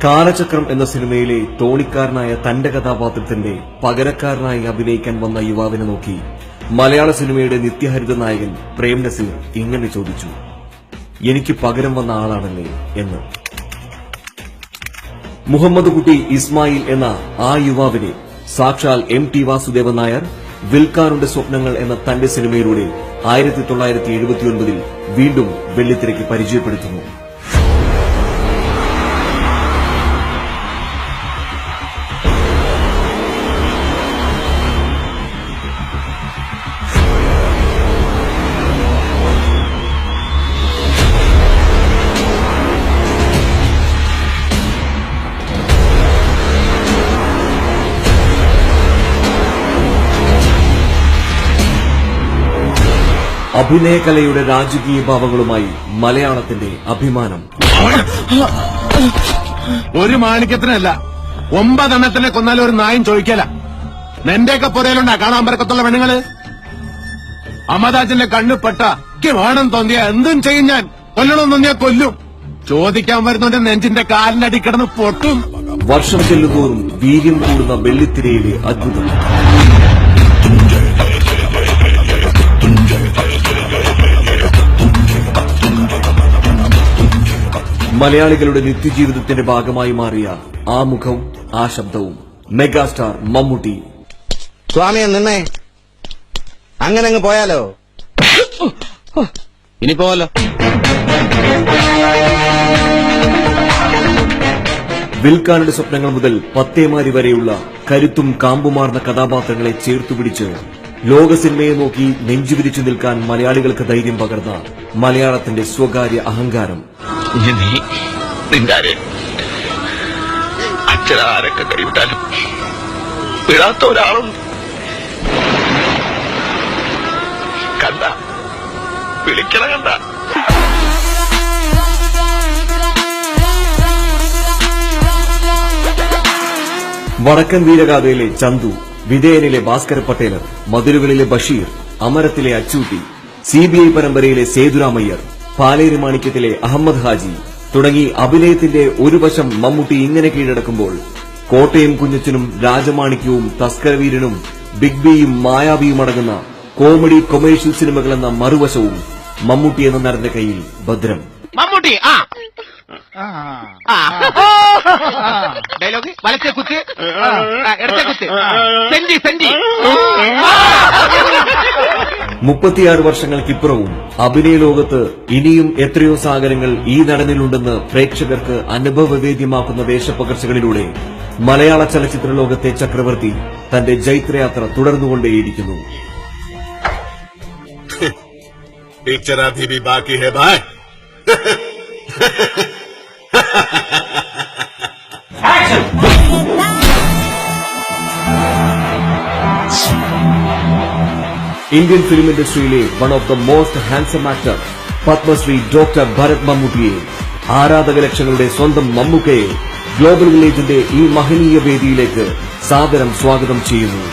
കാലചക്രം എന്ന സിനിമയിലെ തോണിക്കാരനായ തന്റെ കഥാപാത്രത്തിന്റെ പകരക്കാരനായി അഭിനയിക്കാൻ വന്ന യുവാവിനെ നോക്കി മലയാള സിനിമയുടെ നിത്യഹരിത നായകൻ പ്രേം നസീർ ഇങ്ങനെ ചോദിച്ചു, എനിക്ക് പകരം വന്ന ആളാണല്ലേ എന്ന്. മുഹമ്മദ് കുട്ടി ഇസ്മായിൽ എന്ന ആ യുവാവിനെ സാക്ഷാൽ MT വാസുദേവൻ നായർ വിൽക്കാനുണ്ട് സ്വപ്നങ്ങൾ എന്ന തന്റെ സിനിമയിലൂടെ 1979 വീണ്ടും വെള്ളിത്തിരയ്ക്ക് പരിചയപ്പെടുത്തുന്നു. അഭിനയകലയുടെ രാജകീയ ഭാവങ്ങളുമായി മലയാളത്തിന്റെ അഭിമാനം. ഒരു മാണിക്യത്തിനല്ല 9 എണ്ണത്തിനെ കൊന്നാലും ഒരു നായും ചോദിക്കല. നിന്റെയൊക്കെ പുരയിലുണ്ടാ കാണാൻ പറ്റത്തുള്ള പെണ്ണുങ്ങള്. അമതാജന്റെ കണ്ണു പെട്ട വേണം തോന്നിയ എന്തും ചെയ്യും. ഞാൻ കൊല്ലണം തോന്നിയാ കൊല്ലും. ചോദിക്കാൻ വരുന്നവന്റെ നെഞ്ചിന്റെ കാലിന്റെ അടി കിടന്ന് പൊട്ടും. വർഷം ചെല്ലുന്തോറും വീര്യം കൂടുന്ന വെള്ളിത്തിരയിലെ അദ്ഭുതം. മലയാളികളുടെ നിത്യജീവിതത്തിന്റെ ഭാഗമായി മാറിയ ആ മുഖവും ആ ശബ്ദവും മെഗാസ്റ്റാർ മമ്മൂട്ടി. സ്വാമിയെ നിന്നേ, അങ്ങനെ അങ്ങ് പോയാലോ? ഇനി പോവല്ലോ. വിൽക്കാനുടെ സ്വപ്നങ്ങൾ മുതൽ പത്തേമാരി വരെയുള്ള കരുത്തും കാമ്പുമാർന്ന കഥാപാത്രങ്ങളെ ചേർത്തുപിടിച്ച് ലോക സിനിമയെ നോക്കി നെഞ്ചുവിരിച്ചു നിൽക്കാൻ മലയാളികൾക്ക് ധൈര്യം പകർന്ന മലയാളത്തിന്റെ സ്വകാര്യ അഹങ്കാരം. അച്ഛനാരൊക്കെ കൈവിട്ടാലും വിടാത്ത ഒരാളുണ്ട്. കണ്ട വിളിക്കണ കണ്ട. വടക്കൻ വീരഗാഥയിലെ ചന്തു, വിധേയനിലെ ഭാസ്കര പട്ടേലർ, മധുരകളിലെ ബഷീർ, അമരത്തിലെ അച്ചൂട്ടി, CBI പരമ്പരയിലെ സേതുരാമയ്യർ, പാലേരി മാണിക്യത്തിലെ അഹമ്മദ് ഹാജി തുടങ്ങി അഭിനയത്തിന്റെ ഒരു വശം മമ്മൂട്ടി ഇങ്ങനെ കീഴടക്കുമ്പോൾ കോട്ടയം കുഞ്ഞച്ചനും രാജമാണിക്യവും തസ്കരവീരനും ബിഗ് ബിയും മായാവിയും അടങ്ങുന്ന കോമഡി കൊമേഴ്ഷ്യൽ സിനിമകളെന്ന മറുവശവും മമ്മൂട്ടി എന്ന നടന്റെ കയ്യിൽ ഭദ്രം. മമ്മൂട്ടി ഡയലോഗ് വലത്തെ കുത്ത്, ഇടത്തെ കുത്ത്, സെന്റി സെന്റി. 36 വർഷങ്ങൾക്കിപ്പുറവും അഭിനയ ലോകത്ത് ഇനിയും എത്രയോ സാഗരങ്ങൾ ഈ നടനിലുണ്ടെന്ന് പ്രേക്ഷകർക്ക് അനുഭവവേദ്യമാക്കുന്ന വേഷപ്പകർച്ചകളിലൂടെ മലയാള ചലച്ചിത്ര ലോകത്തെ ചക്രവർത്തി തന്റെ ജൈത്രയാത്ര തുടർന്നുകൊണ്ടേയിരിക്കുന്നു. പിക്ചർ അഭി ഭി ബാക്കി ഹൈ ഭായ്. ഇന്ത്യൻ ഫിലിം ഇൻഡസ്ട്രിയിലെ one of the most handsome actor Padmashri doctor Bharat മമ്മൂട്ടിയെ, ആരാധക ലക്ഷങ്ങളുടെ സ്വന്തം മമ്മൂക്കയെ ഗ്ലോബൽ വില്ലേജിന്റെ ഈ മഹനീയ വേദിയിലേക്ക് സാദരം സ്വാഗതം ചെയ്യുന്നു.